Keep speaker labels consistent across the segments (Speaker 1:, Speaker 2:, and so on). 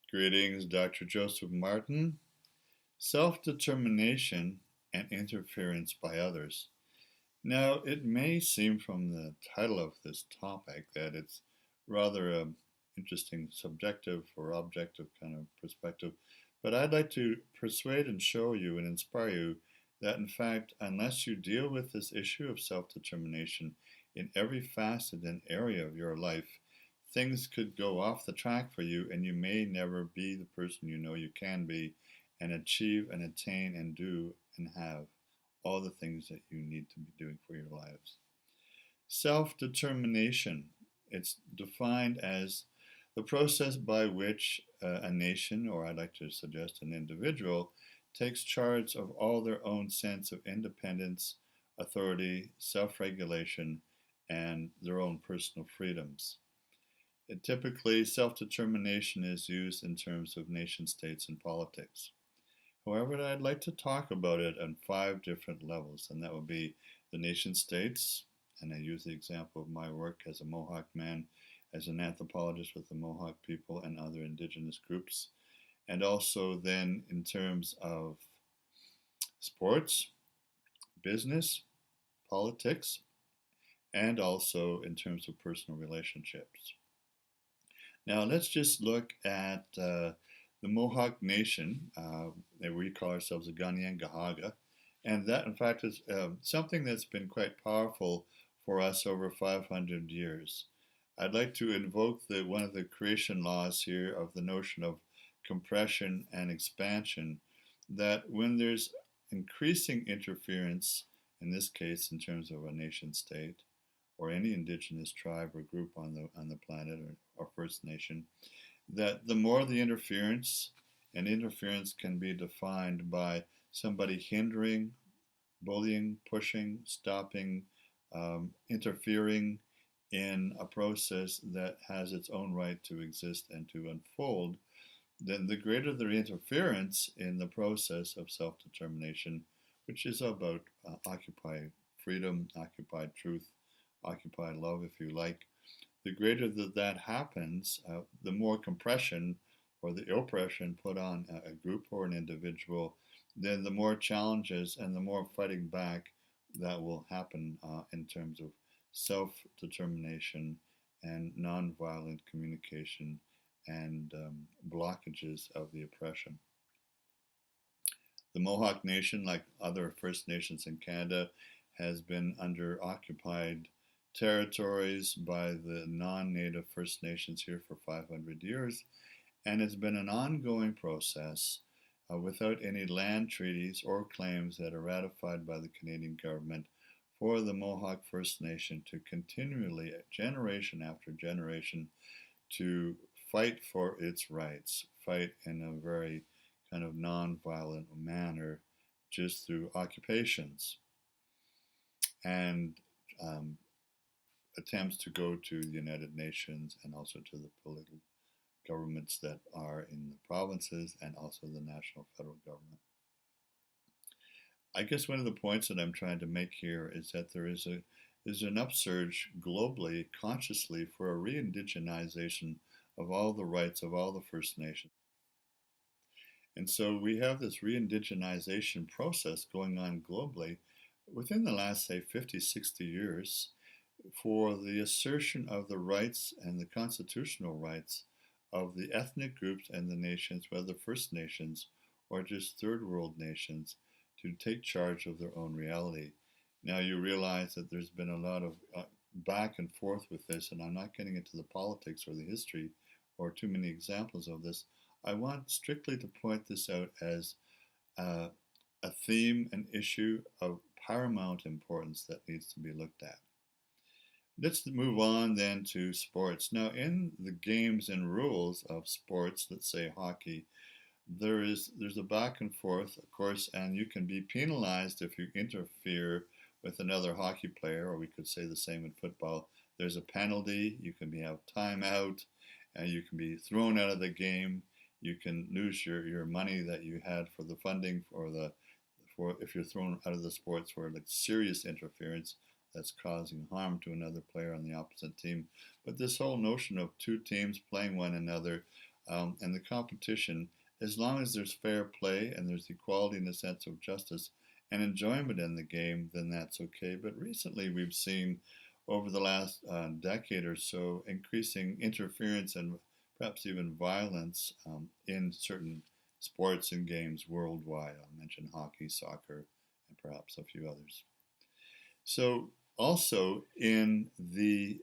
Speaker 1: Greetings, Dr. Joseph Martin. Self determination and interference by others. Now, it may seem from the title of this topic that it's rather an interesting subjective or objective kind of perspective, but I'd like to persuade and show you and inspire you that, in fact, unless you deal with this issue of self determination in every facet and area of your life, things could go off the track for you and you may never be the person you know you can be and achieve and attain and do and have all the things that you need to be doing for your lives. Self determination, it's defined as the process by which a nation, or I'd like to suggest an individual, takes charge of all their own sense of independence, authority, self regulation, and their own personal freedoms. Typically, self determination is used in terms of nation states and politics. However, I'd like to talk about it on five different levels, and that would be the nation states, and I use the example of my work as a Mohawk man, as an anthropologist with the Mohawk people and other indigenous groups, and also then in terms of sports, business, politics, and also in terms of personal relationships. Now, let's just look at the Mohawk Nation. We call ourselves the Ganyangahaga, and that, in fact, is something that's been quite powerful for us over 500 years. I'd like to invoke one of the creation laws here of the notion of compression and expansion, that when there's increasing interference, in this case in terms of a nation state, or any indigenous tribe or group on the planet or First Nation, that the more the interference, and interference can be defined by somebody hindering, bullying, pushing, stopping, interfering in a process that has its own right to exist and to unfold, then the greater the interference in the process of self determination, which is about occupied freedom, occupied truth, occupied love, if you like, the greater that happens, the more compression or the oppression put on a group or an individual, then the more challenges and the more fighting back that will happen in terms of self determination and nonviolent communication and blockages of the oppression. The Mohawk Nation, like other First Nations in Canada, has been under occupied territories by the non-native First Nations here for 500 years, and it's been an ongoing process without any land treaties or claims that are ratified by the Canadian government for the Mohawk First Nation to continually, generation after generation, to fight for its rights, fight in a very kind of non-violent manner, just through occupations and attempts to go to the United Nations and also to the political governments that are in the provinces and also the national federal government. I guess one of the points that I'm trying to make here is that there is an upsurge globally, consciously, for a re-indigenization of all the rights of all the First Nations. And so we have this re-indigenization process going on globally within the last, say, 50, 60 years for the assertion of the rights and the constitutional rights of the ethnic groups and the nations, whether First Nations or just third world nations, to take charge of their own reality. Now you realize that there's been a lot of back and forth with this, and I'm not getting into the politics or the history or too many examples of this. I want strictly to point this out as a theme, an issue of paramount importance that needs to be looked at. Let's move on then to sports. Now, in the games and rules of sports, let's say hockey, there's a back and forth, of course, and you can be penalized if you interfere with another hockey player, or we could say the same in football. There's a penalty, you can have timeout, and you can be thrown out of the game. You can lose your money that you had for the funding for if you're thrown out of the sports for like serious interference that's causing harm to another player on the opposite team. But this whole notion of two teams playing one another, and the competition, as long as there's fair play and there's equality and a sense of justice and enjoyment in the game, then that's okay. But recently we've seen over the last decade or so increasing interference and perhaps even violence in certain sports and games worldwide. I'll mention hockey, soccer, and perhaps a few others. So, also in the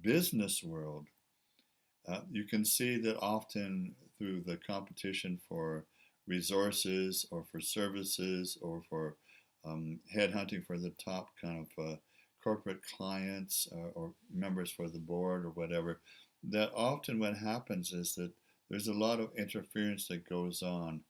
Speaker 1: business world, you can see that often through the competition for resources or for services or for headhunting for the top kind of corporate clients or members for the board or whatever, that often what happens is that there's a lot of interference that goes on.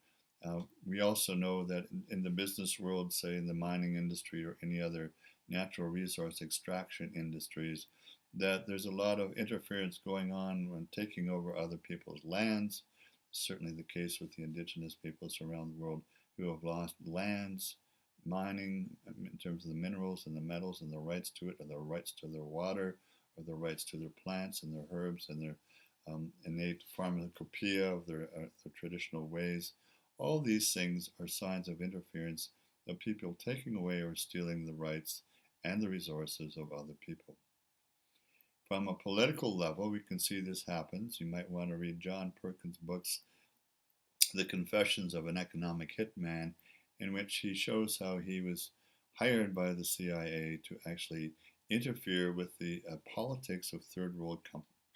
Speaker 1: We also know that in the business world, say in the mining industry or any other natural resource extraction industries, that there's a lot of interference going on when taking over other people's lands. Certainly the case with the indigenous peoples around the world who have lost lands, mining in terms of the minerals and the metals and the rights to it, or the rights to their water, or the rights to their plants and their herbs and their innate pharmacopoeia of their traditional ways. All these things are signs of interference of people taking away or stealing the rights and the resources of other people. From a political level, we can see this happens. You might want to read John Perkins' books, The Confessions of an Economic Hitman, in which he shows how he was hired by the CIA to actually interfere with the politics of third world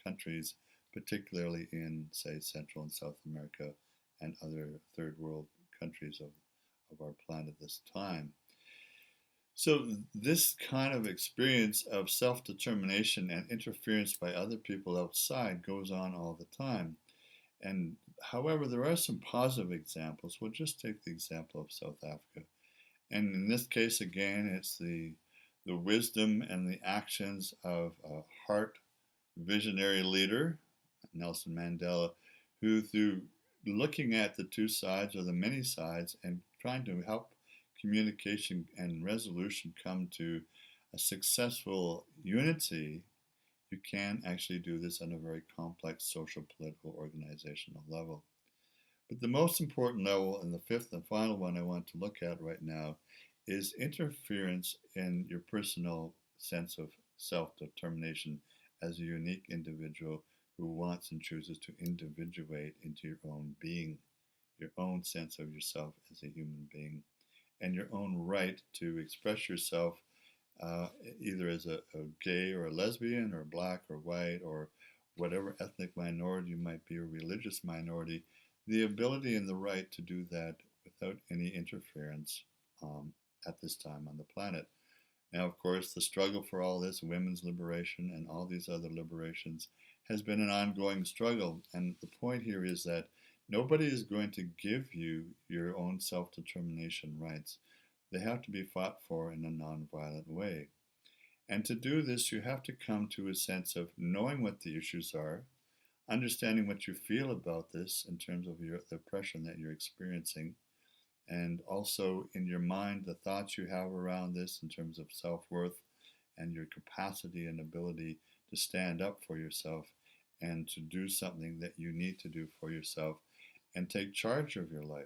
Speaker 1: countries, particularly in, say, Central and South America and other third world countries of our planet this time. So this kind of experience of self-determination and interference by other people outside goes on all the time. And however, there are some positive examples. We'll just take the example of South Africa. And in this case, again, it's the wisdom and the actions of a heart visionary leader, Nelson Mandela, who through looking at the two sides or the many sides and trying to help communication and resolution come to a successful unity, you can actually do this on a very complex social, political, organizational level. But the most important level, and the fifth and final one I want to look at right now, is interference in your personal sense of self-determination as a unique individual who wants and chooses to individuate into your own being, your own sense of yourself as a human being, and your own right to express yourself either as a gay or a lesbian or black or white or whatever ethnic minority you might be or religious minority, the ability and the right to do that without any interference at this time on the planet. Now, of course, the struggle for all this, women's liberation and all these other liberations, has been an ongoing struggle. And the point here is that nobody is going to give you your own self-determination rights. They have to be fought for in a nonviolent way. And to do this, you have to come to a sense of knowing what the issues are, understanding what you feel about this in terms of the oppression that you're experiencing, and also in your mind, the thoughts you have around this in terms of self-worth and your capacity and ability to stand up for yourself and to do something that you need to do for yourself and take charge of your life.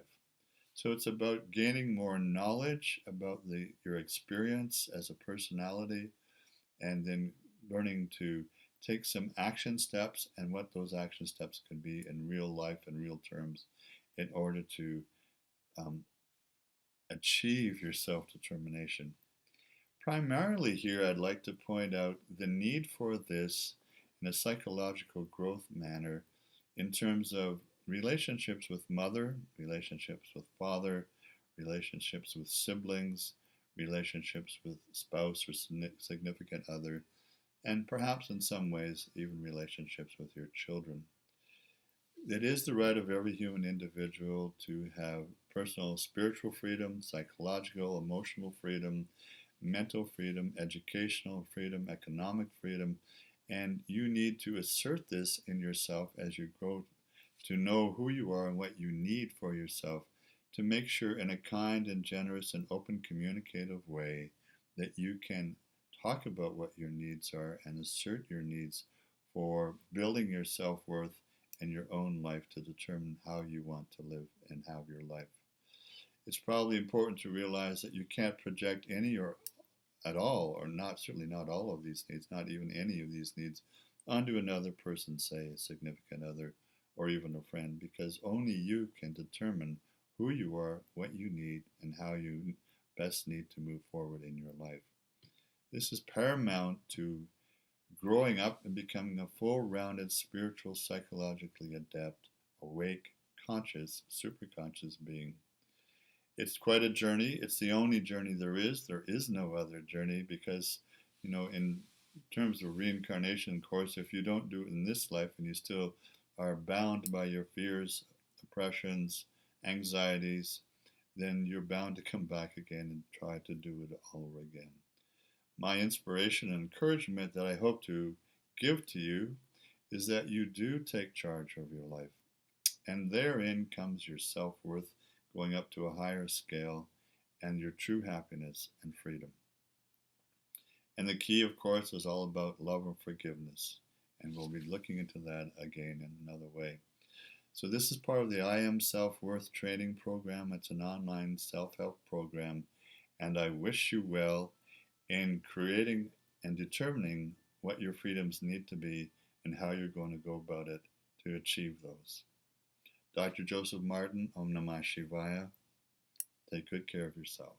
Speaker 1: So it's about gaining more knowledge about your experience as a personality and then learning to take some action steps and what those action steps can be in real life and real terms in order to achieve your self-determination. Primarily here, I'd like to point out the need for this in a psychological growth manner in terms of relationships with mother, relationships with father, relationships with siblings, relationships with spouse or significant other, and perhaps in some ways even relationships with your children. It is the right of every human individual to have personal spiritual freedom, psychological, emotional freedom, mental freedom, educational freedom, economic freedom, and you need to assert this in yourself as you grow to know who you are and what you need for yourself to make sure in a kind and generous and open communicative way that you can talk about what your needs are and assert your needs for building your self-worth in your own life to determine how you want to live and have your life. It's probably important to realize that you can't project any or at all, or not certainly not all of these needs, not even any of these needs, onto another person, say a significant other or even a friend, because only you can determine who you are, what you need, and how you best need to move forward in your life. This is paramount to growing up and becoming a full rounded spiritual, psychologically adept, awake, conscious, superconscious being. It's quite a journey. It's the only journey there is. There is no other journey because, in terms of reincarnation, of course, if you don't do it in this life and you still are bound by your fears, oppressions, anxieties, then you're bound to come back again and try to do it all over again. My inspiration and encouragement that I hope to give to you is that you do take charge of your life. And therein comes your self-worth going up to a higher scale and your true happiness and freedom. And the key, of course, is all about love and forgiveness. And we'll be looking into that again in another way. So this is part of the I Am Self-Worth training program. It's an online self-help program. And I wish you well in creating and determining what your freedoms need to be and how you're going to go about it to achieve those. Dr. Joseph Martin, Om Namah Shivaya. Take good care of yourself.